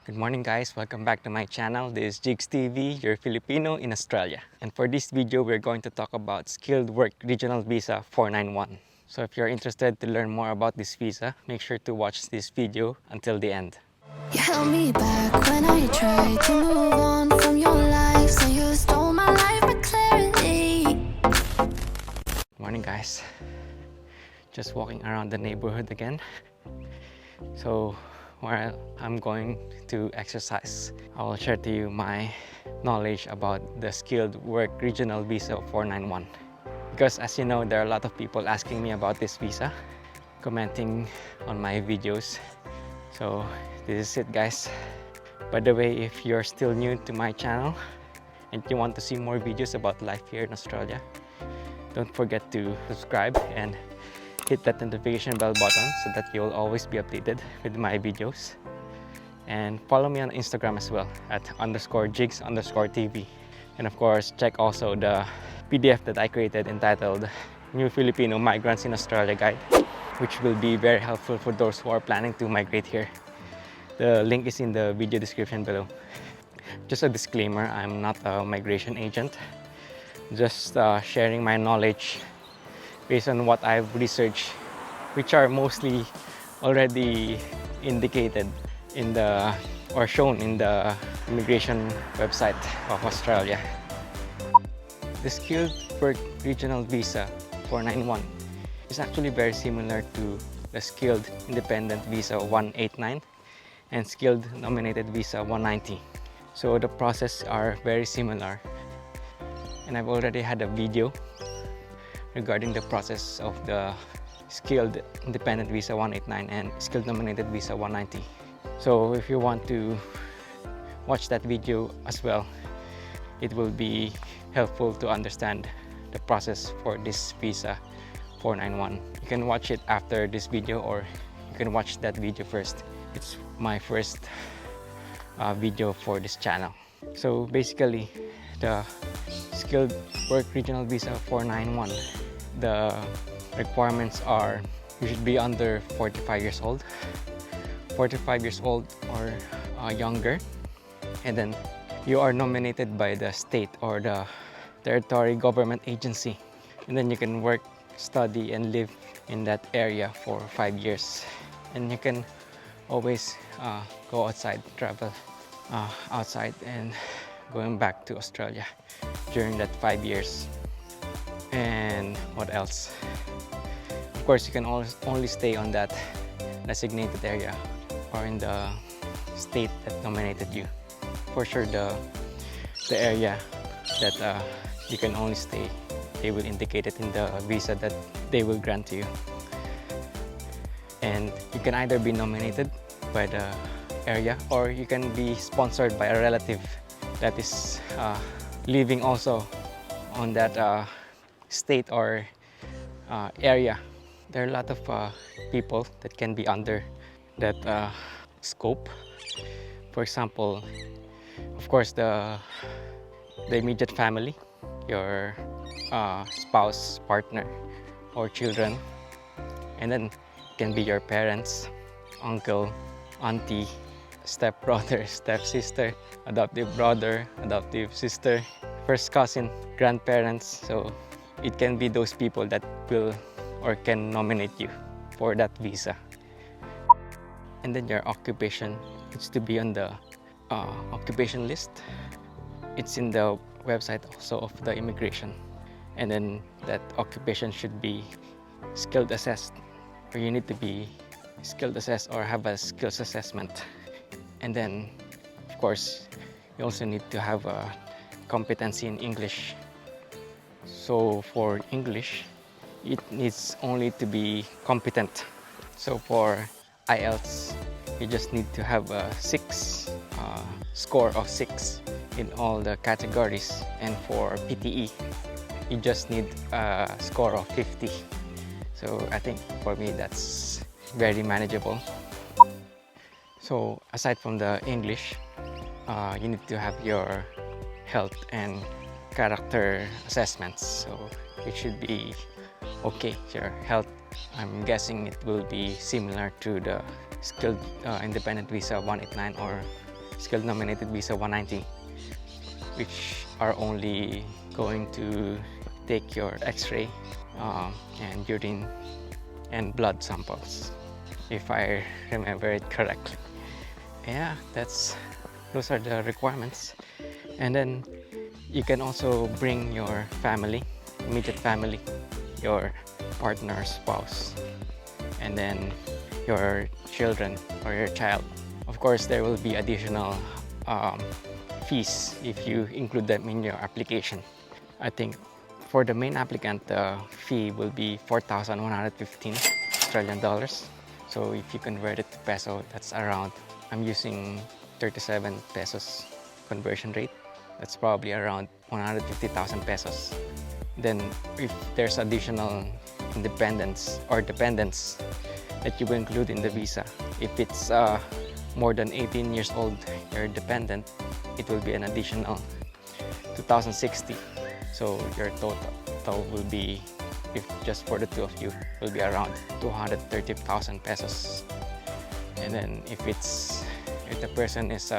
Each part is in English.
Good morning guys, welcome back to my channel. This is Jiggs TV, your Filipino in Australia. And for this video, we're going to talk about Skilled Work Regional Visa 491. So if you're interested to learn more about this visa, make sure to watch this video until the end. You held me back when I tried to move on from your life, so you stole my life with clarity. Good morning guys. Just walking around the neighborhood again. So while I'm going to exercise, I will share to you my knowledge about the Skilled Work Regional Visa 491. Because as you know, there are a lot of people asking me about this visa, commenting on my videos. So this is it guys. By the way, if you're still new to my channel and you want to see more videos about life here in Australia, don't forget to subscribe and hit that notification bell button so that you'll always be updated with my videos. And follow me on Instagram as well at _Jiggs_TV. And of course, check also the PDF that I created entitled New Filipino Migrants in Australia Guide, which will be very helpful for those who are planning to migrate here. The link is in the video description below. Just a disclaimer, I'm not a migration agent. Just sharing my knowledge based on what I've researched, which are mostly already indicated in the or shown in the immigration website of Australia. The Skilled Work Regional Visa 491 is actually very similar to the Skilled Independent Visa 189 and Skilled Nominated Visa 190. So the process are very similar, and I've already had a video regarding the process of the Skilled Independent Visa 189 and Skilled Nominated Visa 190. So if you want to watch that video as well, it will be helpful to understand the process for this visa 491. You can watch it after this video, or you can watch that video first. It's my first video for this channel. So basically, the Skilled Work Regional Visa 491, the requirements are you should be under 45 years old, 45 years old or younger, and then you are nominated by the state or the territory government agency, and then you can work, study, and live in that area for 5 years, and you can always go outside, travel outside and going back to Australia during that 5 years. And what else? Of course, you can only stay on that designated area or in the state that nominated you. For sure, the area that you can only stay, they will indicate it in the visa that they will grant to you. And you can either be nominated by the area, or you can be sponsored by a relative that is living also on that state or area. There are a lot of people that can be under that scope. For example, of course, the immediate family, your spouse, partner, or children, and then it can be your parents, uncle, auntie, stepbrother, stepsister, adoptive brother, adoptive sister, first cousin, grandparents. So it can be those people that will or can nominate you for that visa. And then your occupation needs to be on the occupation list. It's in the website also of the immigration. And then that occupation should be skilled assessed, or you need to be skilled assessed or have a skills assessment. And then, of course, you also need to have a competency in English. So for English, it needs only to be competent. So for IELTS, you just need to have a score of 6 in all the categories. And for PTE, you just need a score of 50. So I think for me, that's very manageable. So aside from the English, you need to have your health and character assessments. So it should be okay. Your health, I'm guessing it will be similar to the Skilled Independent Visa 189 or skilled nominated visa 190, which are only going to take your x-ray and urine and blood samples, if I remember it correctly. Yeah, those are the requirements. And then you can also bring your family, immediate family, your partner, spouse, and then your children or your child. Of course, there will be additional fees if you include them in your application. I think for the main applicant, the fee will be 4,115 Australian dollars. So if you convert it to peso, that's around, I'm using 37 pesos conversion rate. That's probably around 150,000 pesos. Then if there's additional independents or dependents that you will include in the visa, if it's more than 18 years old, you're dependent, it will be an additional 2,060. So your total will be, if just for the two of you, will be around 230,000 pesos. And then if the person is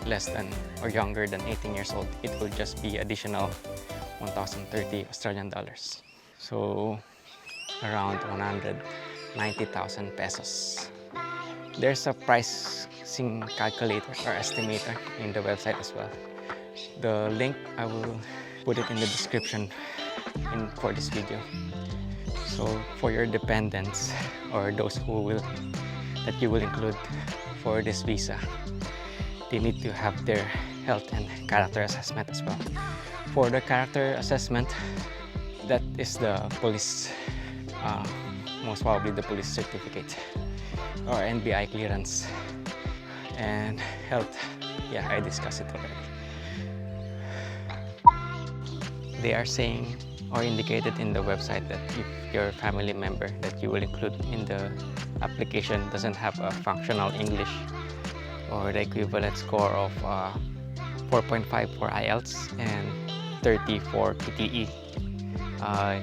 less than or younger than 18 years old, it will just be additional 1,030 Australian dollars. So around 190,000 pesos. There's a pricing calculator or estimator in the website as well. The link, I will put it in the description for this video. So for your dependents or those that you will include for this visa, they need to have their health and character assessment as well. For the character assessment, that is the police, most probably the police certificate or NBI clearance. And health, yeah, I discussed it already. They are saying or indicated in the website that if your family member that you will include in the application doesn't have a functional English or the equivalent score of 4.5 for IELTS and 30 for PTE,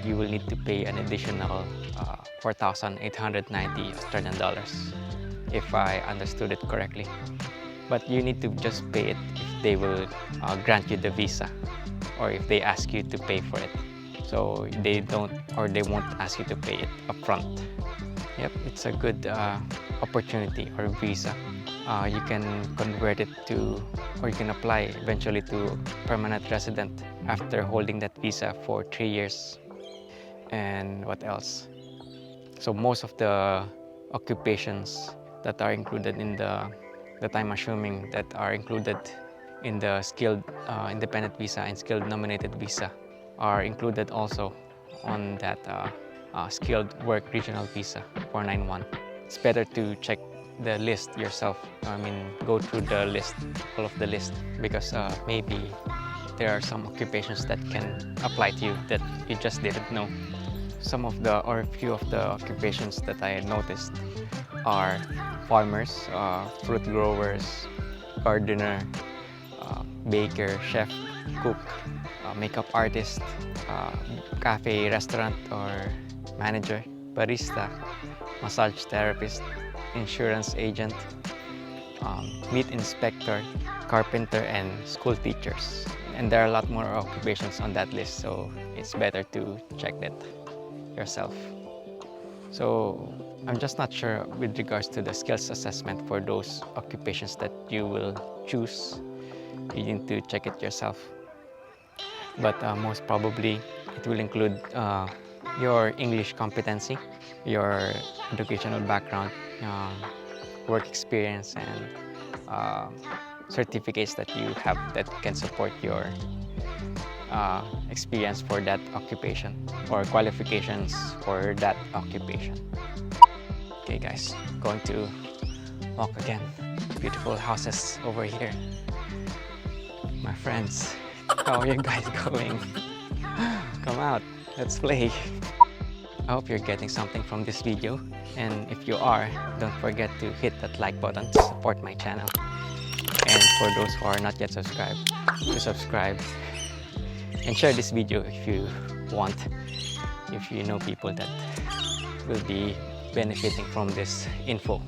you will need to pay an additional 4,890 Australian dollars, if I understood it correctly. But you need to just pay it if they will grant you the visa or if they ask you to pay for it. So they won't ask you to pay it upfront. Yep, it's a good opportunity or visa. You can convert it to, or you can apply eventually to permanent resident after holding that visa for 3 years. And what else? So most of the occupations that are included in that I'm assuming that are included in the skilled independent visa and skilled nominated visa are included also on that skilled work regional visa 491. It's better to check the list yourself. I mean, go through the list, all of the list, because maybe there are some occupations that can apply to you that you just didn't know. Some of the, or a few of the occupations that I noticed are farmers, fruit growers, gardener, baker, chef, cook, makeup artist, cafe, restaurant or manager, barista, massage therapist, insurance agent, meat inspector, carpenter, and school teachers. And there are a lot more occupations on that list, so it's better to check that yourself. So I'm just not sure with regards to the skills assessment for those occupations that you will choose. You need to check it yourself. But most probably it will include your English competency, your educational background, work experience, and certificates that you have that can support your experience for that occupation or qualifications for that occupation. Okay guys, going to walk again. Beautiful houses over here. My friends, how are you guys going? Come out, let's play. I hope you're getting something from this video, and if you are, don't forget to hit that like button to support my channel. And for those who are not yet subscribed, to subscribe and share this video if you want, if you know people that will be benefiting from this info.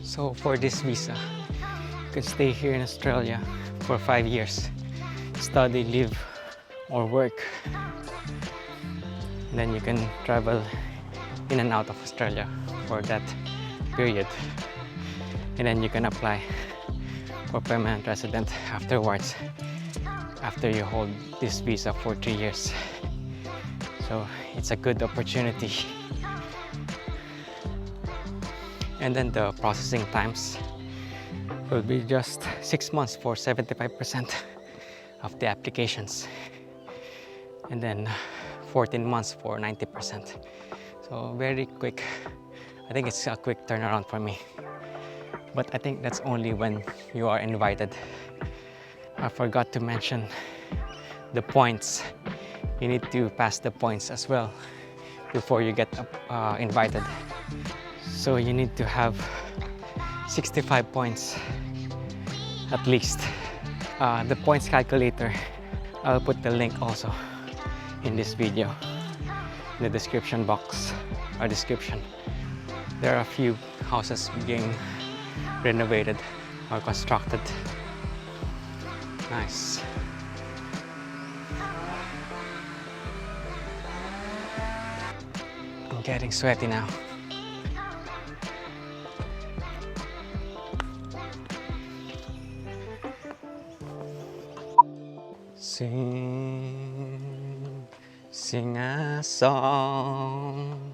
So for this visa, could stay here in Australia for 5 years, study, live, or work. And then you can travel in and out of Australia for that period. And then you can apply for permanent resident afterwards, after you hold this visa for 3 years. So it's a good opportunity. And then the processing times will be just 6 months for 75% of the applications, and then 14 months for 90%. So very quick. I think it's a quick turnaround for me. But I think that's only when you are invited. I forgot to mention the points. You need to pass the points as well before you get invited. So you need to have 65 points at least. The points calculator, I'll put the link also in this video, in the description box or description. There are a few houses being renovated or constructed. Nice. I'm getting sweaty now. Sing a song,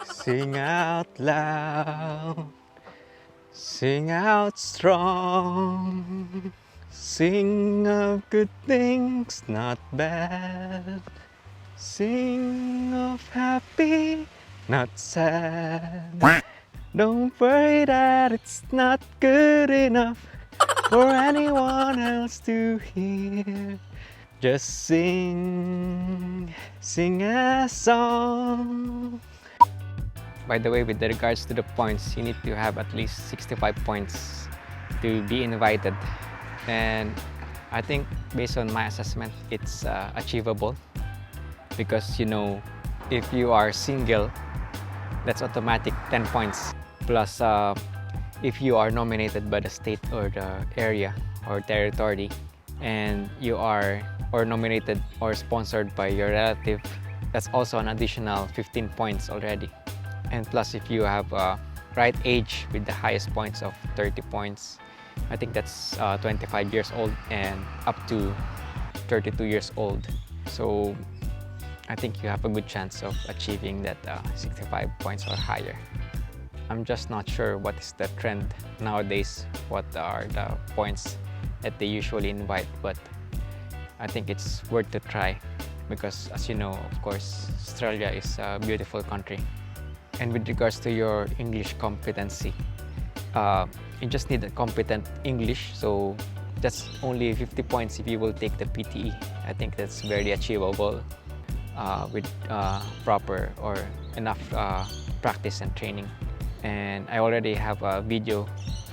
sing out loud, sing out strong, sing of good things, not bad, sing of happy, not sad. Don't worry that it's not good enough for anyone else to hear. Just sing a song. By the way, with regards to the points, you need to have at least 65 points to be invited. And I think based on my assessment, it's achievable. Because, you know, if you are single, that's automatic 10 points. Plus, if you are nominated by the state or the area or territory, and you are nominated or sponsored by your relative, that's also an additional 15 points already. And plus, if you have right age with the highest points of 30 points, I think that's 25 years old and up to 32 years old. So I think you have a good chance of achieving that 65 points or higher. I'm just not sure what is the trend nowadays, what are the points that they usually invite, but I think it's worth to try because, as you know, of course, Australia is a beautiful country. And with regards to your English competency, you just need a competent English, so that's only 50 points if you will take the PTE. I think that's very achievable with proper or enough practice and training. And I already have a video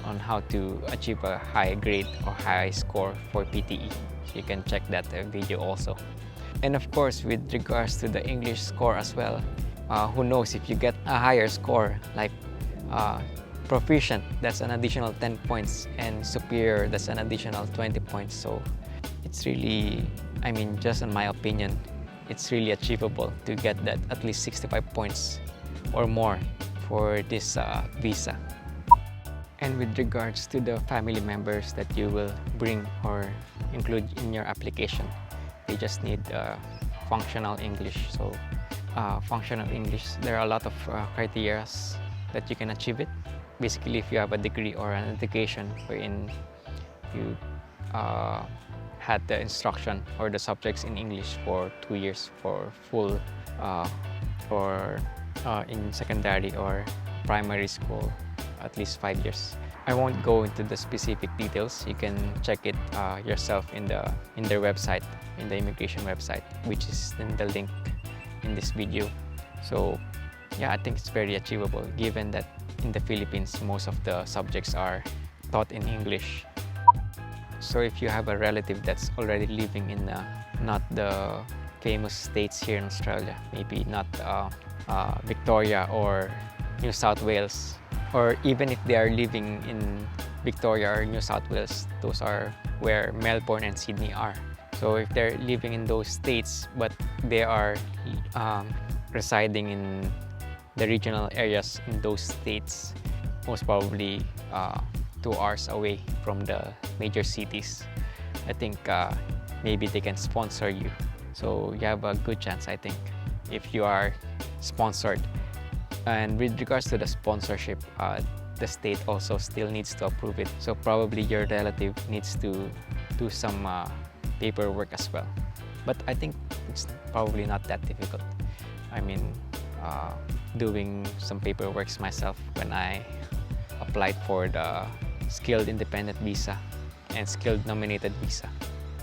on how to achieve a high grade or high score for PTE. So you can check that video also. And of course, with regards to the English score as well, who knows, if you get a higher score like proficient, that's an additional 10 points, and superior, that's an additional 20 points. So it's really, I mean, just in my opinion, it's really achievable to get that at least 65 points or more for this visa. And with regards to the family members that you will bring or include in your application, they just need functional English. So functional English, there are a lot of criteria that you can achieve it. Basically, if you have a degree or an education wherein you had the instruction or the subjects in English for 2 years for full or in secondary or primary school, at least 5 years. I won't go into the specific details. You can check it yourself in their website, in the immigration website, which is in the link in this video. So yeah, I think it's very achievable given that in the Philippines, most of the subjects are taught in English. So if you have a relative that's already living in not the famous states here in Australia, maybe not Victoria or New South Wales, or even if they are living in Victoria or New South Wales. Those are where Melbourne and Sydney are. So if they're living in those states but they are residing in the regional areas in those states, most probably 2 hours away from the major cities, I think maybe they can sponsor you. So you have a good chance, I think, if you are sponsored. And with regards to the sponsorship, the state also still needs to approve it. So probably your relative needs to do some paperwork as well. But I think it's probably not that difficult. I mean, doing some paperwork myself when I applied for the skilled independent visa and skilled nominated visa.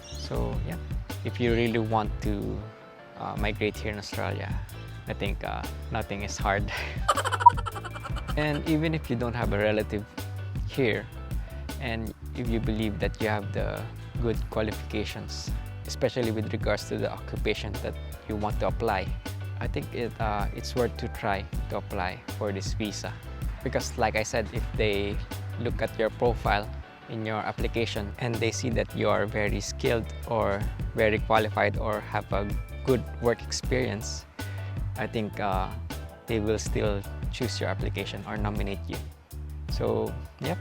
So yeah, if you really want to migrate here in Australia, I think nothing is hard. And even if you don't have a relative here, and if you believe that you have the good qualifications, especially with regards to the occupation that you want to apply, I think it's worth to try to apply for this visa. Because like I said, if they look at your profile in your application and they see that you are very skilled or very qualified or have a good work experience, I think they will still choose your application or nominate you. So yep,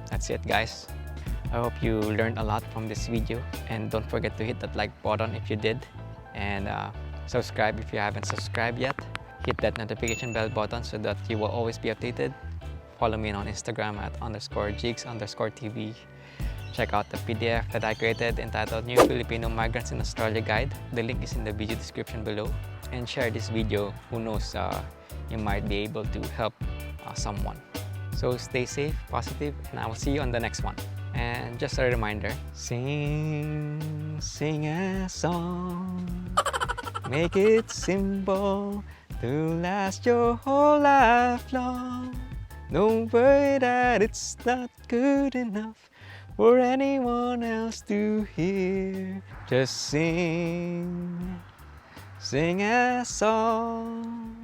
that's it guys. I hope you learned a lot from this video, and don't forget to hit that like button if you did, and subscribe if you haven't subscribed yet. Hit that notification bell button so that you will always be updated. Follow me on Instagram at _Jiggs_TV. Check out the PDF that I created entitled New Filipino Migrants in Australia Guide. The link is in the video description below. And share this video. Who knows, you might be able to help someone. So stay safe, positive, and I will see you on the next one. And just a reminder, sing a song. Make it simple to last your whole life long. Don't worry that it's not good enough for anyone else to hear. Just sing a song.